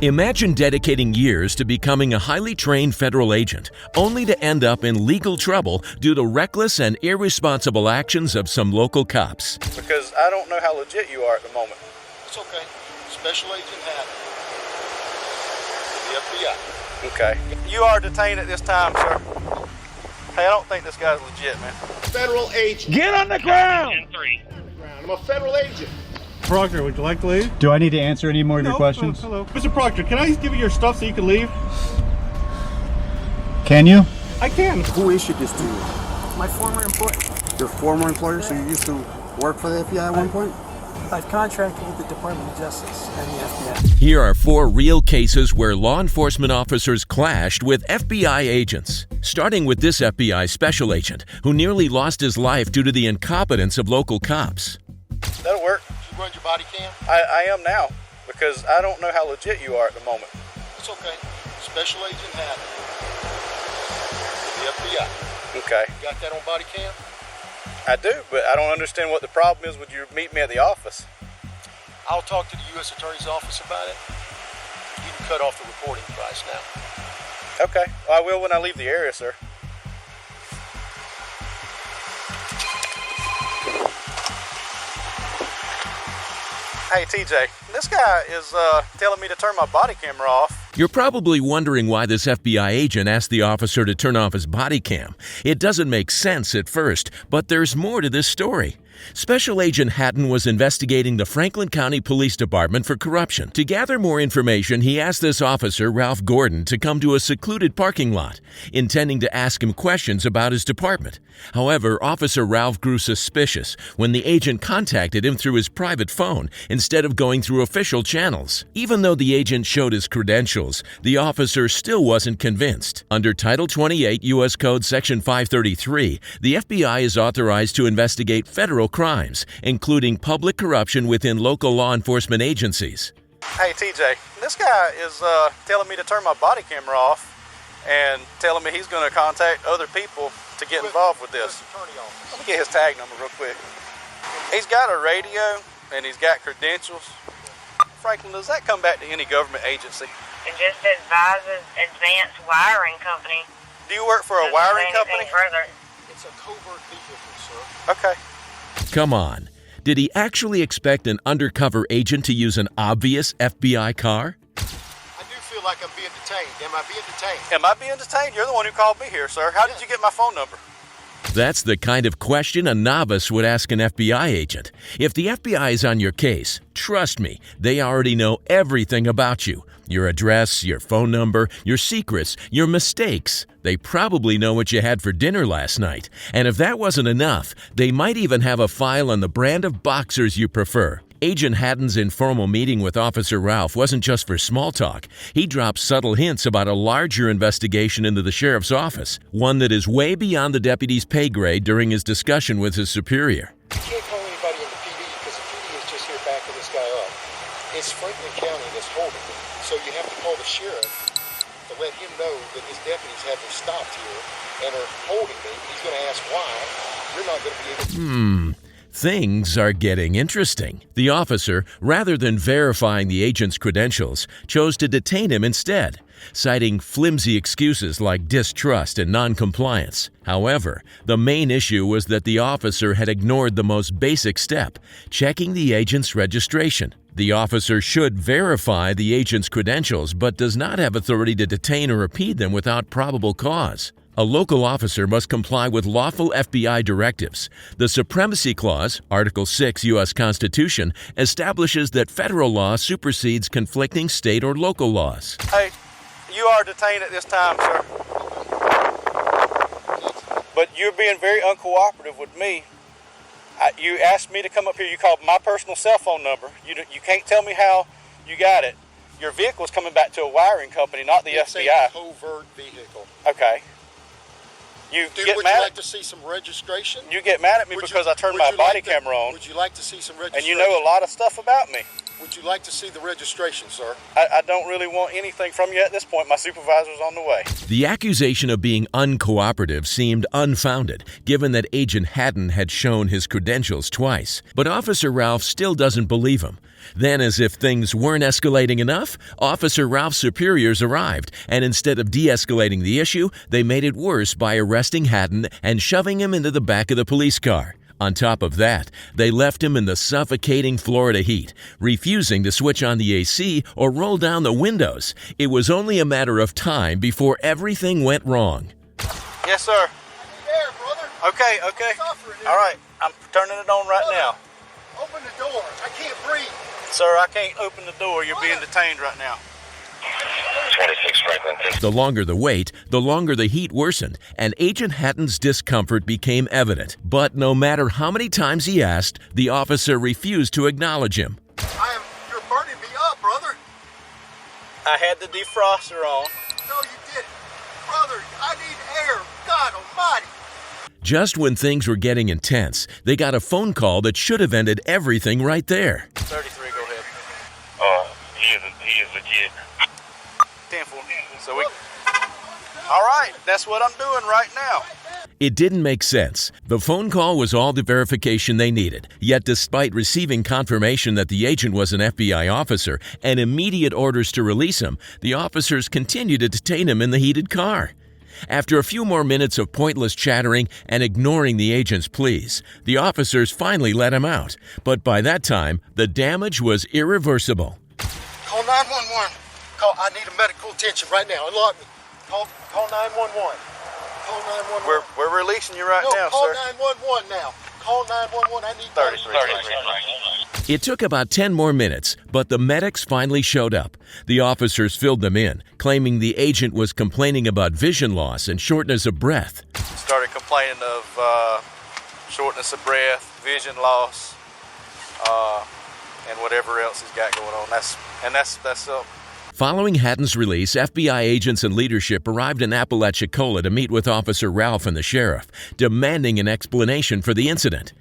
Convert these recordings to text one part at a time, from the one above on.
Imagine dedicating years to becoming a highly trained federal agent, only to end up in legal trouble due to reckless and irresponsible actions of some local cops. Because I don't know how legit you are at the moment. It's okay. Special Agent Haddon, the FBI. Okay. You are detained at this time, sir. Hey, I don't think this guy's legit, man. Federal agent. Get on the ground! I'm a federal agent. Proctor, would you like to leave? Do I need to answer any more of your questions? Hello. Mr. Proctor, can I give you your stuff so you can leave? Can you? I can. Who issued this to you? My former employer. Your former employer? So you used to work for the FBI at one point? I've contracted with the Department of Justice and the FBI. Here are 4 real cases where law enforcement officers clashed with FBI agents. Starting with this FBI special agent who nearly lost his life due to the incompetence of local cops. That'll work. You run your body cam? I am now, because I don't know how legit you are at the moment. It's okay. Special Agent Haddon, the FBI. Okay. You got that on body cam? I do, but I don't understand what the problem is when you meet me at the office. I'll talk to the U.S. Attorney's Office about it. You can cut off the reporting price now. Okay. Well, I will when I leave the area, sir. Hey, TJ, this guy is telling me to turn my body camera off. You're probably wondering why this FBI agent asked the officer to turn off his body cam. It doesn't make sense at first, but there's more to this story. Special Agent Haddon was investigating the Franklin County Police Department for corruption. To gather more information, he asked this officer, Ralph Gordon, to come to a secluded parking lot, intending to ask him questions about his department. However, Officer Ralph grew suspicious when the agent contacted him through his private phone instead of going through official channels. Even though the agent showed his credentials, the officer still wasn't convinced. Under Title 28 U.S. Code Section 533, the FBI is authorized to investigate federal crimes, including public corruption within local law enforcement agencies. Hey, TJ, this guy is telling me to turn my body camera off and telling me he's going to contact other people to get involved with this. Let me get his tag number real quick. He's got a radio and he's got credentials. Franklin, does that come back to any government agency? It just advises Advanced Wiring Company. Do you work for a wiring company? Further. It's a covert vehicle, sir. Okay. Come on. Did he actually expect an undercover agent to use an obvious FBI car? I do feel like I'm being detained. Am I being detained? Am I being detained? You're the one who called me here, sir. How did you get my phone number? That's the kind of question a novice would ask an FBI agent. If the FBI is on your case, trust me, they already know everything about you. Your address, your phone number, your secrets, your mistakes. They probably know what you had for dinner last night. And if that wasn't enough, they might even have a file on the brand of boxers you prefer. Agent Haddon's informal meeting with Officer Ralph wasn't just for small talk. He dropped subtle hints about a larger investigation into the sheriff's office, one that is way beyond the deputy's pay grade during his discussion with his superior. You can't call anybody in the PD because the PD is just here backing this guy up. It's Franklin County that's holding him. So you have to call the sheriff to let him know that his deputies have been stopped here and are holding me. He's going to ask why. You're not going to be able to... Things are getting interesting. The officer, rather than verifying the agent's credentials, chose to detain him instead, citing flimsy excuses like distrust and noncompliance. However, the main issue was that the officer had ignored the most basic step, checking the agent's registration. The officer should verify the agent's credentials but does not have authority to detain or impede them without probable cause. A local officer must comply with lawful FBI directives. The Supremacy Clause, Article 6 U.S. Constitution, establishes that federal law supersedes conflicting state or local laws. Hey, you are detained at this time, sir. But you're being very uncooperative with me. You asked me to come up here. You called my personal cell phone number. You can't tell me how you got it. Your vehicle's coming back to a wiring company, not the It's FBI. a covert vehicle. Okay. Would you like to see some registration? You get mad at me because I turned my body camera on. Would you like to see some registration? And you know a lot of stuff about me. Would you like to see the registration, sir? I don't really want anything from you at this point. My supervisor's on the way. The accusation of being uncooperative seemed unfounded, given that Agent Haddon had shown his credentials twice. But Officer Ralph still doesn't believe him. Then, as if things weren't escalating enough, Officer Ralph's superiors arrived, and instead of de-escalating the issue, they made it worse by arresting Hatton and shoving him into the back of the police car. On top of that, they left him in the suffocating Florida heat, refusing to switch on the AC or roll down the windows. It was only a matter of time before everything went wrong. Yes, sir. There, brother. Okay. All right, I'm turning it on right now. Open the door. I can't breathe. Sir, I can't open the door. You're being detained right now. 26 Franklin. The longer the wait, the longer the heat worsened, and Agent Hatton's discomfort became evident. But no matter how many times he asked, the officer refused to acknowledge him. You're burning me up, brother. I had the defroster on. No, you didn't. Brother, I need air. God almighty. Just when things were getting intense, they got a phone call that should have ended everything right there. 33, go ahead. He is legit. 10-4. So all right, that's what I'm doing right now. It didn't make sense. The phone call was all the verification they needed. Yet despite receiving confirmation that the agent was an FBI officer and immediate orders to release him, the officers continued to detain him in the heated car. After a few more minutes of pointless chattering and ignoring the agent's pleas, the officers finally let him out. But by that time, the damage was irreversible. Call 911. I need a medical attention right now. Unlock me. Call 911. Call 911. We're releasing you right now, call sir. 911 now. Call 911. I need 33. It took about 10 more minutes, but the medics finally showed up. The officers filled them in, claiming the agent was complaining about vision loss and shortness of breath. Started complaining of shortness of breath, vision loss, and whatever else he's got going on. That's up. Following Hatton's release, FBI agents and leadership arrived in Apalachicola to meet with Officer Ralph and the sheriff, demanding an explanation for the incident.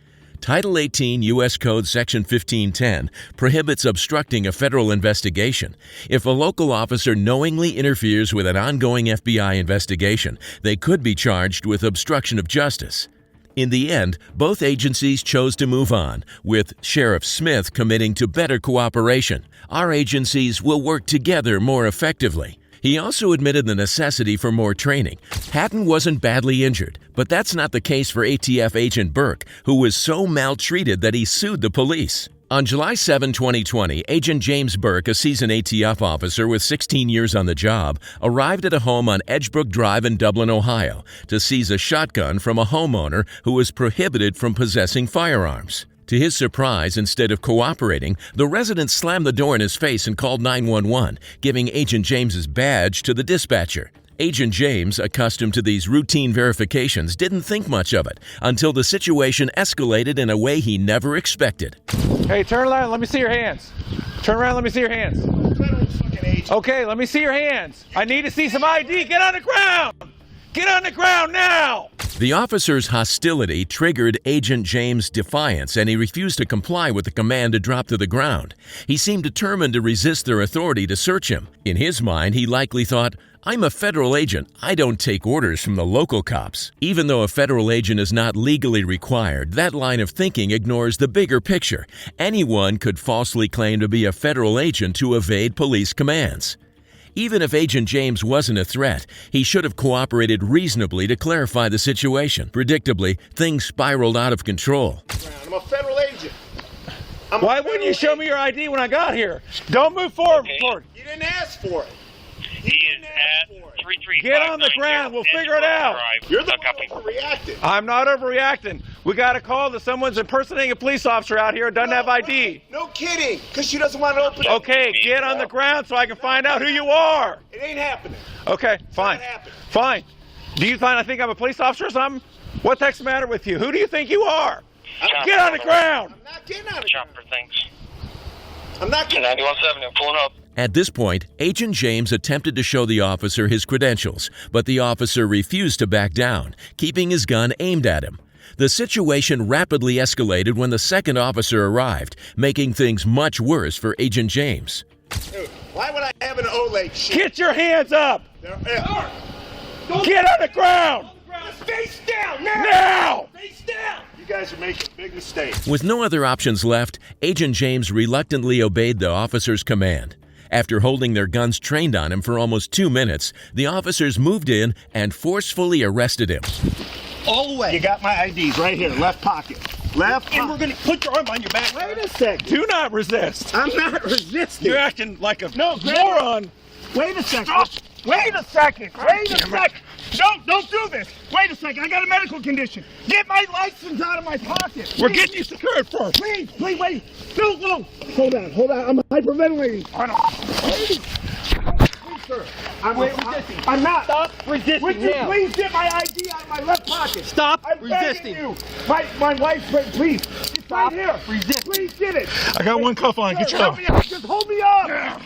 Title 18 U.S. Code Section 1510 prohibits obstructing a federal investigation. If a local officer knowingly interferes with an ongoing FBI investigation, they could be charged with obstruction of justice. In the end, both agencies chose to move on, with Sheriff Smith committing to better cooperation. Our agencies will work together more effectively. He also admitted the necessity for more training. Hatton wasn't badly injured, but that's not the case for ATF Agent Burke, who was so maltreated that he sued the police. On July 7, 2020, Agent James Burke, a seasoned ATF officer with 16 years on the job, arrived at a home on Edgebrook Drive in Dublin, Ohio, to seize a shotgun from a homeowner who was prohibited from possessing firearms. To his surprise, instead of cooperating, the resident slammed the door in his face and called 911, giving Agent James's badge to the dispatcher. Agent James, accustomed to these routine verifications, didn't think much of it until the situation escalated in a way he never expected. Hey, turn around. Let me see your hands. Turn around. Let me see your hands. Okay, let me see your hands. I need to see some ID. Get on the ground. Get on the ground now. The officer's hostility triggered Agent James' defiance, and he refused to comply with the command to drop to the ground. He seemed determined to resist their authority to search him. In his mind, he likely thought, "I'm a federal agent. I don't take orders from the local cops." Even though a federal agent is not legally required, that line of thinking ignores the bigger picture. Anyone could falsely claim to be a federal agent to evade police commands. Even if Agent James wasn't a threat, he should have cooperated reasonably to clarify the situation. Predictably, things spiraled out of control. I'm a federal agent. Why wouldn't you show me your ID when I got here? Don't move forward. You didn't ask for it. He is at 33. Get on the ground. We'll figure it out. You're the one overreacting. I'm not overreacting. We got a call that someone's impersonating a police officer out here and doesn't have ID. No kidding, because she doesn't want to open it. Okay, get on the ground so I can find out who you are. It ain't happening. Okay, fine. Not happening. Fine. Do you I think I'm a police officer or something? What the heck's the matter with you? Who do you think you are? Get on the ground. I'm not getting on it. Chopper, thanks. I'm not getting 91.7, I'm pulling up. At this point, Agent James attempted to show the officer his credentials, but the officer refused to back down, keeping his gun aimed at him. The situation rapidly escalated when the second officer arrived, making things much worse for Agent James. Dude, why would I have an Oleg shit? Get your hands up. Get on the ground. Face down now. Now. Face down. You guys are making a big mistake. With no other options left, Agent James reluctantly obeyed the officer's command. After holding their guns trained on him for almost 2 minutes, the officers moved in and forcefully arrested him. All the way. You got my IDs right here, left pocket. Left pocket. And we're going to put your arm on your back. Wait a second. Do not resist. I'm not resisting. You're acting like a moron. Wait a second. Stop. Wait a second. Wait a second. Don't do this. Wait a second. I got a medical condition. Get my license out of my pocket. We're getting you secured first. Please, wait. No. Hold on. I'm hyperventilating. Please, sir. I'm not. Stop resisting. Would you please get my ID out of my left pocket? Stop resisting. You. My wife, please. It's right here. Resist. Please get it. I got one cuff on. Get your help. Just hold me up.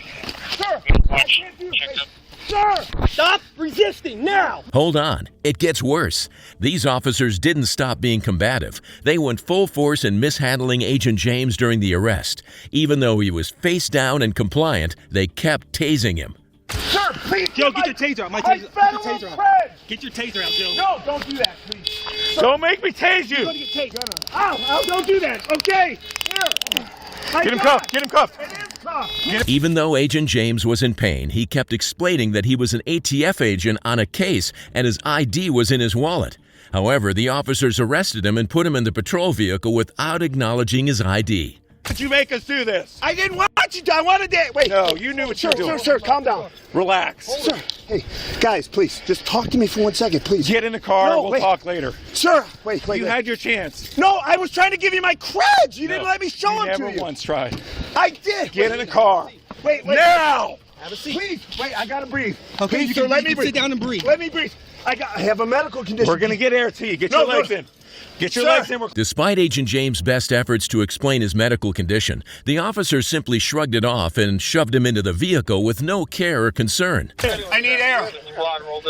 Sir, I can't do this. Sir, stop resisting now! Hold on, it gets worse. These officers didn't stop being combative. They went full force in mishandling Agent James during the arrest. Even though he was face down and compliant, they kept tasing him. Sir, please! Joe, get your taser out. Get your taser out. Get your taser out, Joe. No, don't do that, please. Sir, don't make me tase you! You're gonna get tased. Ow, don't do that, okay? Here. Get him cuffed. Get him cuffed. It is cuffed. Even though Agent James was in pain, he kept explaining that he was an ATF agent on a case and his ID was in his wallet. However, the officers arrested him and put him in the patrol vehicle without acknowledging his ID. Did you make us do this? I didn't want you to. I wanted to. Wait. No, you knew what you were doing. Sir, calm down. Relax. Sir, hey, guys, please, just talk to me for 1 second, please. Get in the car. We'll talk later. Sir, wait. You had your chance. No, I was trying to give you my creds. You didn't let me show them to you. Never once tried. I did. Get in the car. Wait. Now. Have a seat. Please, wait. I gotta breathe. Okay, please, sir, let me breathe. Sit down and breathe. Let me breathe. I have a medical condition. We're gonna get air to you. Get your legs in. Get your legs in. Despite Agent James' best efforts to explain his medical condition, the officers simply shrugged it off and shoved him into the vehicle with no care or concern. I need air.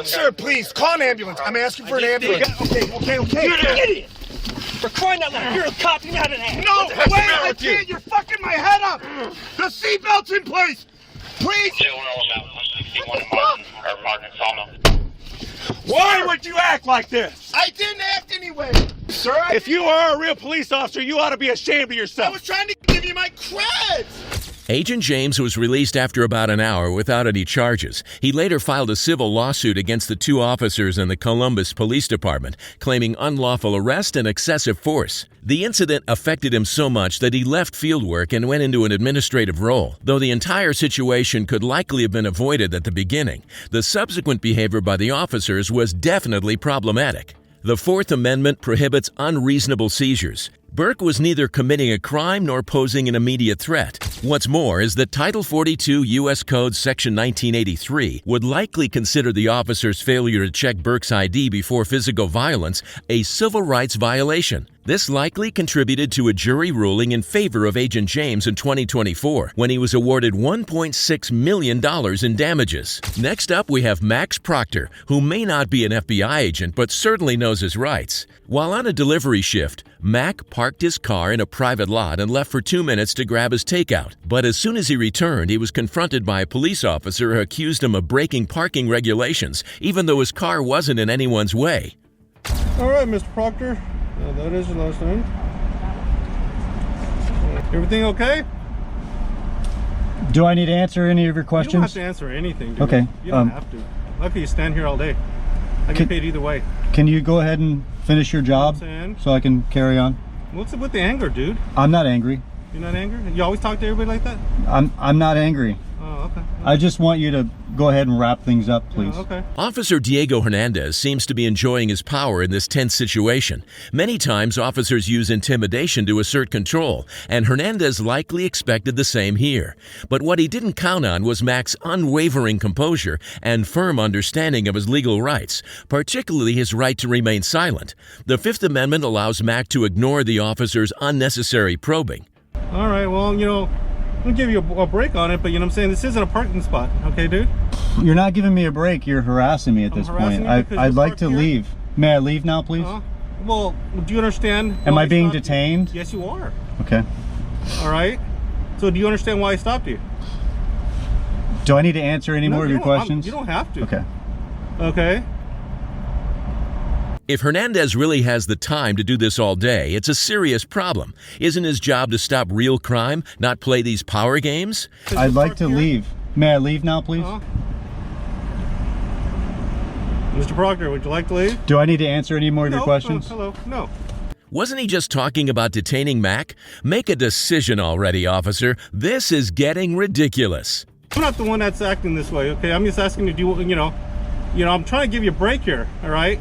Sir, please, call an ambulance. I'm asking for an ambulance. Okay. You're an idiot. For crying out loud, you're a cop. You're not an ass. No, wait, I can't. You're fucking my head up. The seatbelt's in place. Please. Why would you act like this? I didn't act anyway. Sir, if you are a real police officer, you ought to be ashamed of yourself. I was trying to give you my creds. Agent James was released after about an hour without any charges. He later filed a civil lawsuit against the 2 officers in the Columbus Police Department, claiming unlawful arrest and excessive force. The incident affected him so much that he left fieldwork and went into an administrative role. Though the entire situation could likely have been avoided at the beginning, the subsequent behavior by the officers was definitely problematic. The Fourth Amendment prohibits unreasonable seizures. Burke was neither committing a crime nor posing an immediate threat. What's more is that Title 42 U.S. Code Section 1983 would likely consider the officer's failure to check Burke's ID before physical violence a civil rights violation. This likely contributed to a jury ruling in favor of Agent James in 2024, when he was awarded $1.6 million in damages. Next up, we have Max Proctor, who may not be an FBI agent, but certainly knows his rights. While on a delivery shift, Mac parked his car in a private lot and left for 2 minutes to grab his takeout. But as soon as he returned, he was confronted by a police officer who accused him of breaking parking regulations, even though his car wasn't in anyone's way. All right, Mr. Proctor. That is your last name. Everything okay? Do I need to answer any of your questions? You don't have to answer anything, dude. Okay. You don't have to. Lucky you stand here all day. I get paid either way. Can you go ahead and finish your job so I can carry on? What's up with the anger, dude? I'm not angry. You're not angry? You always talk to everybody like that? I'm not angry. Oh, okay. I just want you to go ahead and wrap things up, please. Yeah, okay. Officer Diego Hernandez seems to be enjoying his power in this tense situation. Many times, officers use intimidation to assert control, and Hernandez likely expected the same here. But what he didn't count on was Mac's unwavering composure and firm understanding of his legal rights, particularly his right to remain silent. The Fifth Amendment allows Mac to ignore the officer's unnecessary probing. All right, well, you know, I'm gonna give you a break on it, but you know what I'm saying? This isn't a parking spot, okay, dude? You're not giving me a break. You're harassing me at this point. I'd like to leave. May I leave now, please? Well, do you understand? Am I being detained? Yes, you are. Okay. All right. So do you understand why I stopped you? Do I need to answer any more of your questions? You don't have to. Okay. Okay. If Hernandez really has the time to do this all day, it's a serious problem. Isn't his job to stop real crime, not play these power games? I'd like to leave. May I leave now, please? Mr. Proctor, would you like to leave? Do I need to answer any more of your questions? Hello. No. Wasn't he just talking about detaining Mac? Make a decision already, officer. This is getting ridiculous. I'm not the one that's acting this way, okay? I'm just asking to do, you know, I'm trying to give you a break here, all right?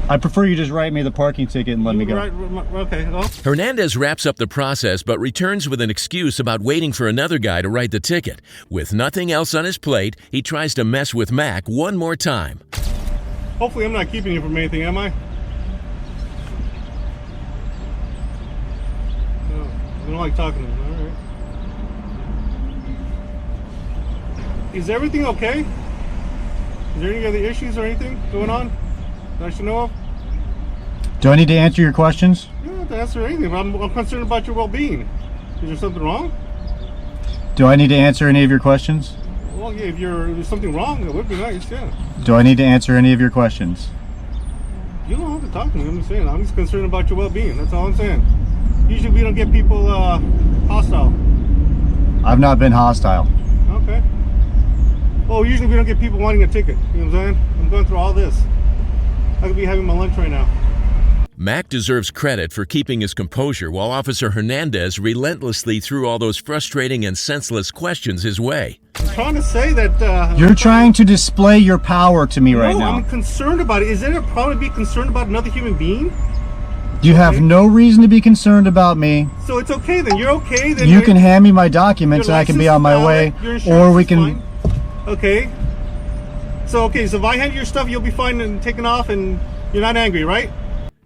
I prefer you just write me the parking ticket and let me go. Okay. Well. Hernandez wraps up the process but returns with an excuse about waiting for another guy to write the ticket. With nothing else on his plate, he tries to mess with Mac one more time. Hopefully I'm not keeping you from anything, am I? No, I don't like talking to him. All right. Is everything okay? Is there any other issues or anything going on that I should know of? Do I need to answer your questions? You don't have to answer anything, but I'm concerned about your well-being. Is there something wrong? Do I need to answer any of your questions? Well, yeah, if there's something wrong, it would be nice, yeah. Do I need to answer any of your questions? You don't have to talk to me, I'm just saying. I'm just concerned about your well-being, that's all I'm saying. Usually we don't get people hostile. I've not been hostile. Okay. Well, usually we don't get people wanting a ticket, you know what I'm saying? I'm going through all this. I could be having my lunch right now. Mac deserves credit for keeping his composure while Officer Hernandez relentlessly threw all those frustrating and senseless questions his way. I'm trying to say that... You're trying to display your power to me right now. I'm concerned about it. Is there a problem to be concerned about another human being? You have no reason to be concerned about me. So it's okay then. You're okay then. You can hand me my documents and I can be on my way. Or we can... Okay. So if I hand you your stuff, you'll be fine and taken off and you're not angry, right?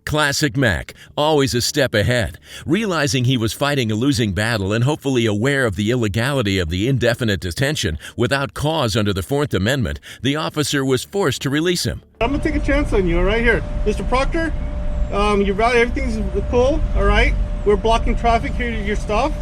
Classic Mac, always a step ahead. Realizing he was fighting a losing battle and hopefully aware of the illegality of the indefinite detention without cause under the Fourth Amendment, the officer was forced to release him. I'm going to take a chance on you, all right? Here, Mr. Proctor, everything's cool, all right? We're blocking traffic here to your stuff.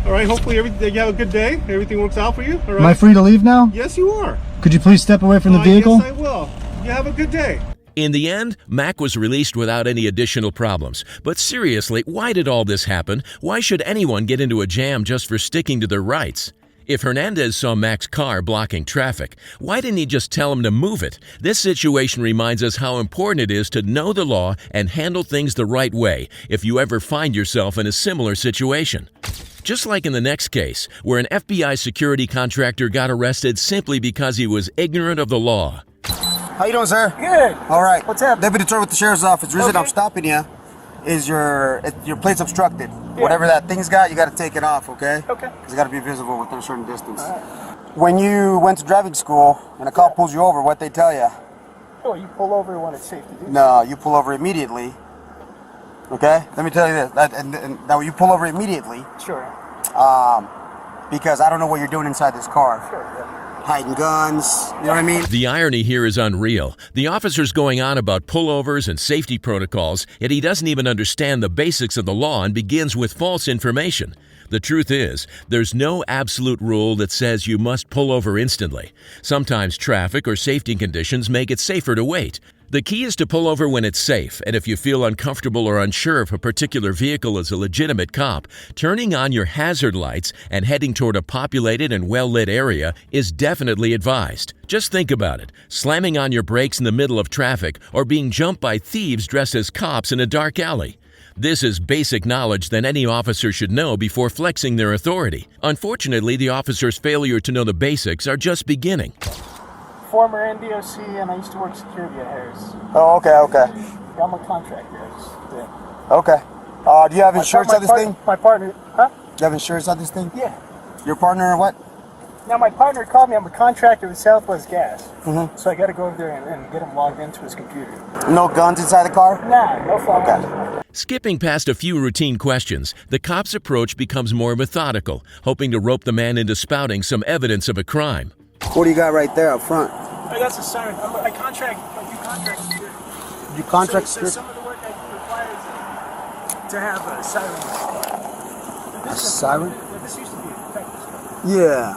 All right, hopefully you have a good day. Everything works out for you, all right? Am I free to leave now? Yes, you are. Could you please step away from the vehicle? Yes, I will. You have a good day. In the end, Mac was released without any additional problems. But seriously, why did all this happen? Why should anyone get into a jam just for sticking to their rights? If Hernandez saw Mac's car blocking traffic, why didn't he just tell him to move it? This situation reminds us how important it is to know the law and handle things the right way if you ever find yourself in a similar situation. Just like in the next case, where an FBI security contractor got arrested simply because he was ignorant of the law. How you doing, sir? Good. All right. What's up? Deputy Troy with the Sheriff's Office. The reason I'm stopping you is your plate's obstructed. Yeah. Whatever that thing's got, you got to take it off, okay? Okay. Because it got to be visible within a certain distance. All right. When you went to driving school and a cop pulls you over, what they tell you? Oh, you pull over when it's safe to do. No, you pull over immediately. Okay? Let me tell you this. And now you pull over immediately. Sure. Because I don't know what you're doing inside this car. Sure, yeah. Hiding guns, you know what I mean? The irony here is unreal. The officer's going on about pullovers and safety protocols, yet he doesn't even understand the basics of the law and begins with false information. The truth is, there's no absolute rule that says you must pull over instantly. Sometimes traffic or safety conditions make it safer to wait. The key is to pull over when it's safe, and if you feel uncomfortable or unsure if a particular vehicle is a legitimate cop, turning on your hazard lights and heading toward a populated and well-lit area is definitely advised. Just think about it, slamming on your brakes in the middle of traffic or being jumped by thieves dressed as cops in a dark alley. This is basic knowledge that any officer should know before flexing their authority. Unfortunately, the officer's failure to know the basics are just beginning. Former NDOC, and I used to work security at Harris. Oh, okay. Yeah, I'm a contractor. Yeah. Okay. Do you have insurance on this thing? My partner, huh? Do you have insurance on this thing? Yeah. Your partner or what? Now, my partner called me. I'm a contractor with Southwest Gas. Mm-hmm. So I got to go over there and get him logged into his computer. No guns inside the car? Nah, no firearms. Okay. Skipping past a few routine questions, the cop's approach becomes more methodical, hoping to rope the man into spouting some evidence of a crime. What do you got right there up front? Hey, that's a siren. I do contract security. You contract so security? some of the work I do requires to have a siren. A siren? This used to be a detective. Yeah.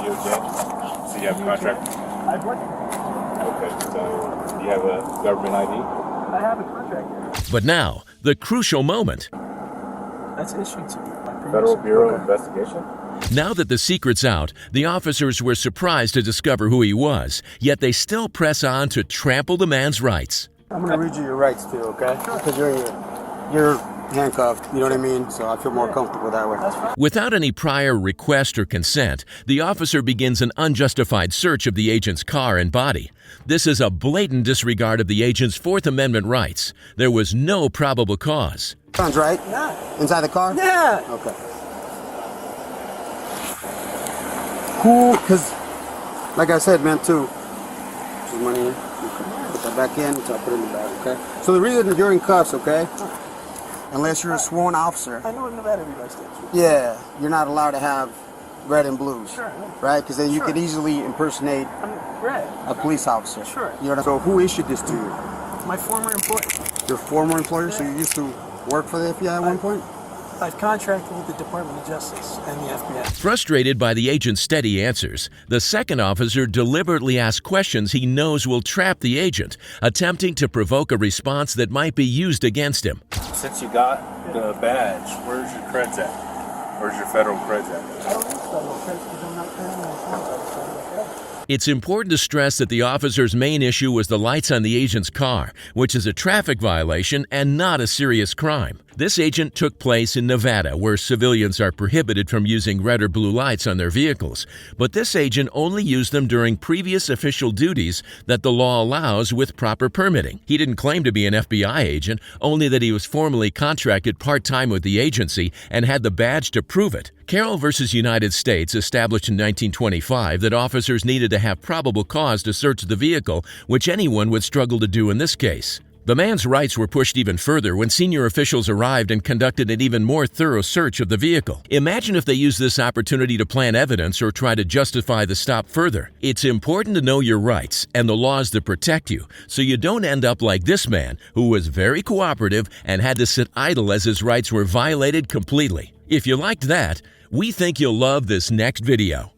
DOJ? So you have a contract? I've worked. Okay, so do you have a government ID? I have a contract here. But now, the crucial moment. That's issued to me. Federal Bureau of Investigation? Now that the secret's out, the officers were surprised to discover who he was, yet they still press on to trample the man's rights. I'm gonna read you your rights too, okay? Because you're handcuffed, you know what I mean? So I feel more comfortable that way. Without any prior request or consent, the officer begins an unjustified search of the agent's car and body. This is a blatant disregard of the agent's Fourth Amendment rights. There was no probable cause. Sounds right? Yeah. Inside the car? Yeah. Okay. Cool, because like I said, man, too, there's money here. Okay. Put that back in, so I'll put it in the bag, okay? So the reason that you're in cuffs, okay? Unless you're a sworn officer. I know in Nevada everybody stays. Yeah, you're not allowed to have red and blues. Sure. Right? Because then you could easily impersonate Red. a police officer. Sure. You know, so who issued this to you? My former employer. Your former employer? So you used to work for the FBI at one point? I've contracted with the Department of Justice and the FBI. Frustrated by the agent's steady answers, the second officer deliberately asks questions he knows will trap the agent, attempting to provoke a response that might be used against him. Since you got the badge, where's your creds at? Where's your federal creds at? I don't need federal credits because I'm not paying my contract. It's important to stress that the officer's main issue was the lights on the agent's car, which is a traffic violation and not a serious crime. This agent took place in Nevada, where civilians are prohibited from using red or blue lights on their vehicles. But this agent only used them during previous official duties that the law allows with proper permitting. He didn't claim to be an FBI agent, only that he was formally contracted part-time with the agency and had the badge to prove it. Carroll v. United States established in 1925 that officers needed to have probable cause to search the vehicle, which anyone would struggle to do in this case. The man's rights were pushed even further when senior officials arrived and conducted an even more thorough search of the vehicle. Imagine if they used this opportunity to plant evidence or try to justify the stop further. It's important to know your rights and the laws that protect you, so you don't end up like this man, who was very cooperative and had to sit idle as his rights were violated completely. If you liked that, we think you'll love this next video.